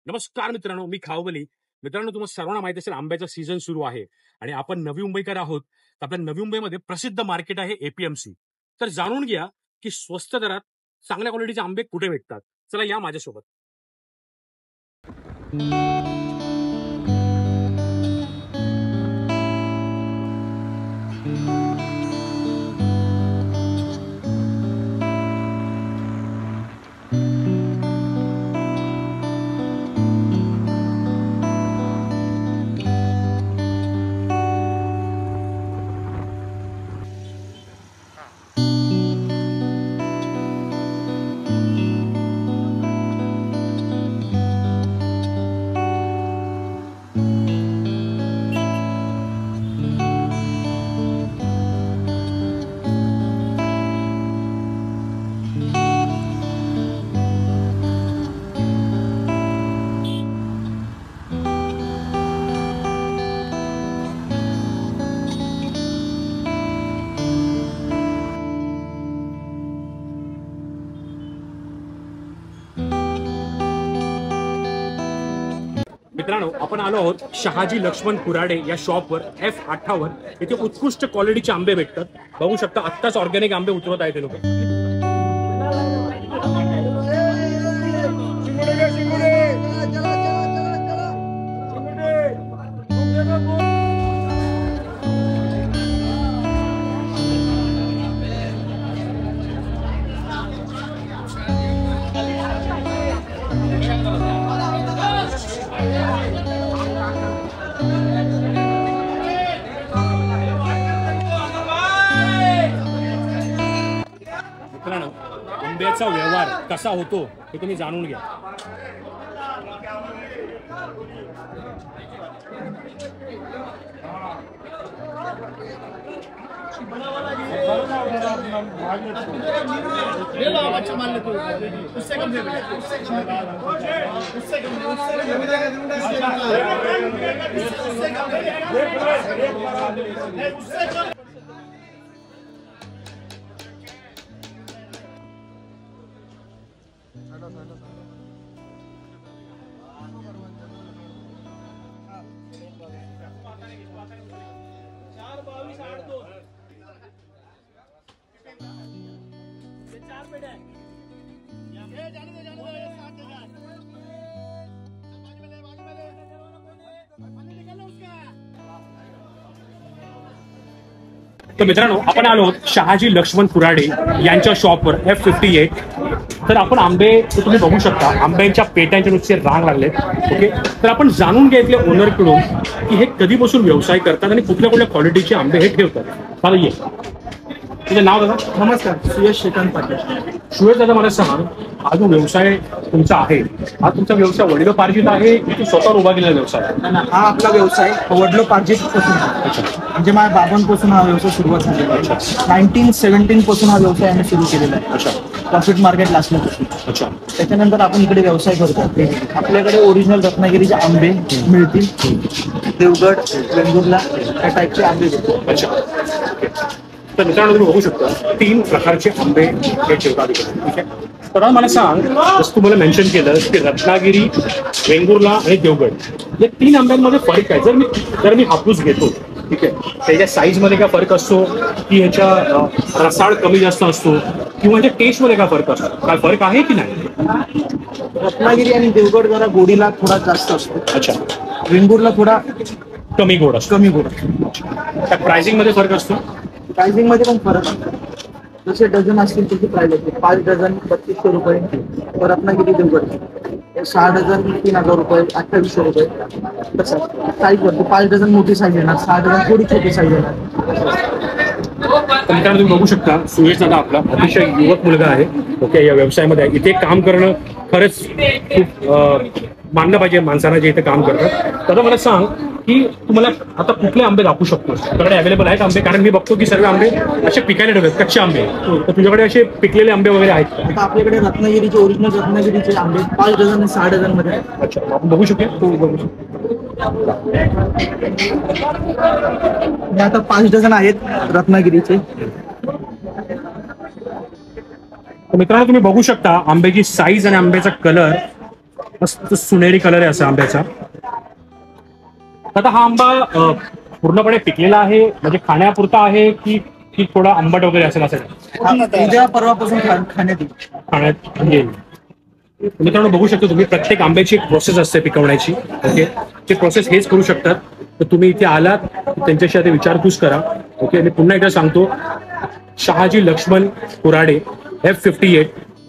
नमस्कार मित्रांनो, मी खावबली. मित्रांनो, तुम्हाला सर्वांना माहिती असेल आंब्याचा सीझन सुरू आहे आणि आपण नवी मुंबईकर आहोत. तर आपल्या नवी मुंबईमध्ये प्रसिद्ध मार्केट आहे एपीएमसी. तर जाणून घ्या की स्वस्त दरात चांगल्या क्वालिटीचे आंबे कुठे भेटतात. चला या माझ्यासोबत. मित्रांनो, आपण आलो आहोत शहाजी लक्ष्मण कुराडे या शॉपवर F58. इथे उत्कृष्ट क्वालिटीचे आंबे भेटतात. बघू शकता, आत्ताच ऑर्गॅनिक आंबे उतरवत आहेत ते लोक. मित्रांनो, आंब्याचा व्यवहार कसा होतो हे तुम्ही जाणून घ्या. तर मित्रांनो, आपण आलो आहोत शहाजी लक्ष्मण कुराडे यांच्या शॉपवर F58. तर आपण आंबे तुम्ही बघू शकता, आंब्यांच्या पेट्यांचे नुसते रांग लागलेत. ओके, तर आपण जाणून घ्या इथल्या ओनरकडून की हे कधीपासून व्यवसाय करतात आणि कुठल्या कुठल्या क्वालिटीचे आंबे हे ठेवतात. मला ये, तुझं नाव दादा? नमस्कार, सुयश श्रीकांत पाटील. सुयश दादा, मला सांग, हा जो व्यवसाय तुमचा आहे, हा तुमचा व्यवसाय वडिलोपार्जित आहे की स्वतः उभा केलेला व्यवसाय? हा आपला व्यवसाय वडिलोपार्जित पासून म्हणजे माझ्या बाबांपासून हा व्यवसाय सुरुवात झालेला आहे. 1917 पासून हा व्यवसाय आम्ही सुरू केलेला आहे. अच्छा. प्रॉफिट मार्केट असल्यापासून. अच्छा. त्याच्यानंतर आपण इकडे व्यवसाय करतो. आपल्याकडे ओरिजिनल रत्नागिरीचे आंबे मिळतील. देवगड, वेंगुर्ला या टाईपचे आंबे भेटतील. अच्छा. तर मित्रांनो, तुम्ही बघू शकता 3 प्रकारचे आंबे हे ठेवतात. ठीक आहे. तर मला सांग, जसं तुम्हाला मेन्शन केलं की रत्नागिरी, वेंगुर्ला आणि देवगड या 3 आंब्यांमध्ये फरक आहे. जर मी हापूस घेतो, ठीक आहे, त्याच्या साईजमध्ये काय फरक असतो की ह्याच्या रसाळ कमी जास्त असतो किंवा ह्याच्या टेस्टमध्ये काय फरक असतो? काय फरक आहे की नाही? रत्नागिरी आणि देवगड जरा गोडीला थोडा जास्त असतो. अच्छा. वेंगुर्ला थोडा कमी गोड असतो. कमी गोड असतो. त्या प्राइसिंग मध्ये फरक असतो. प्राइसिंग मध्ये पण फरक असतो. जसे डझन असतील त्याची प्राइस असते. 5 डझन 3200 रुपये. रत्नागिरी देवगड 6 डझन 3000 रुपये, 2800 रुपये. तसं साईज करतो. 5 डझन मोठी साईज येणार, 6 डझन थोडी छोटी साईज येणार. मित्रांनो, तुम्ही बघू शकता, सुयश दादा आपला अतिशय युवक मुलगा आहे. ओके, या व्यवसायामध्ये इथे काम करणं खरंच खूप मानलं पाहिजे माणसांना जे इथे काम करतात. तर मला सांग की तुम्हाला आता कुठले आंबे दाखवू शकतो? तुझ्याकडे अवेलेबल आहेत आंबे? कारण मी बघतो की सर्व आंबे असे पिकायला ठेवतात, कच्चे आंबे. तर तुझ्याकडे असे पिकलेले आंबे वगैरे आहेत का? आता आपल्याकडे रत्नागिरीचे ओरिजिनल रत्नागिरीचे आंबे 5 डझन आणि 6 डझन मध्ये आहेत. अच्छा, आपण बघू शकतो. हो, बघू शकतो. आता 5 डझन आहेत रत्नागिरीचे. मित्रांनो, तुम्ही बघू शकता आंब्याची साईज आणि आंब्याचा कलर मस्त सुनेरी कलर आहे असा आंब्याचा. आता हा आंबा पूर्णपणे पिकलेला आहे, म्हणजे खाण्यापुरता आहे की की थोडा आंबट वगैरे असेल असं उद्या परवापासून खाण्यात येईल. खाण्यात येईल. मित्रांनो बघू शकता तुम्ही, प्रत्येक आंब्याची एक प्रोसेस असते पिकवण्याची. ओके, ते प्रोसेस हेच करू शकतात. तर तुम्ही इथे आलात त्यांच्याशी आधी विचारपूस करा. ओके, आणि पुन्हा एकदा सांगतो, शहाजी लक्ष्मण कुराडे F58.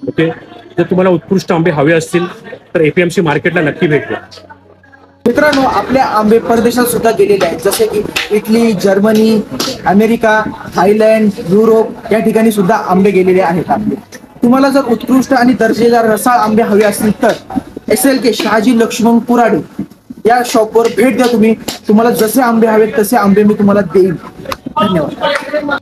ओके, जर तुम्हाला उत्कृष्ट आंबे हवे असतील तर APMC मार्केटला नक्की भेट द्या. मित्रांनो, आपले आंबे परदेशात सुद्धा गेलेले आहेत, जसे की Italy, Germany, America, Thailand, Europe या ठिकाणी सुद्धा आंबे गेलेले आहेत आपले. तुम्हाला जर उत्कृष्ट आणि दर्जेदार रसाळ आंबे हवे असतील तर SLK शहाजी लक्ष्मण कुराडे या शॉपवर भेट द्या. तुम्हाला जसे आंबे हवेत तसे आंबे मी तुम्हाला देईन. धन्यवाद.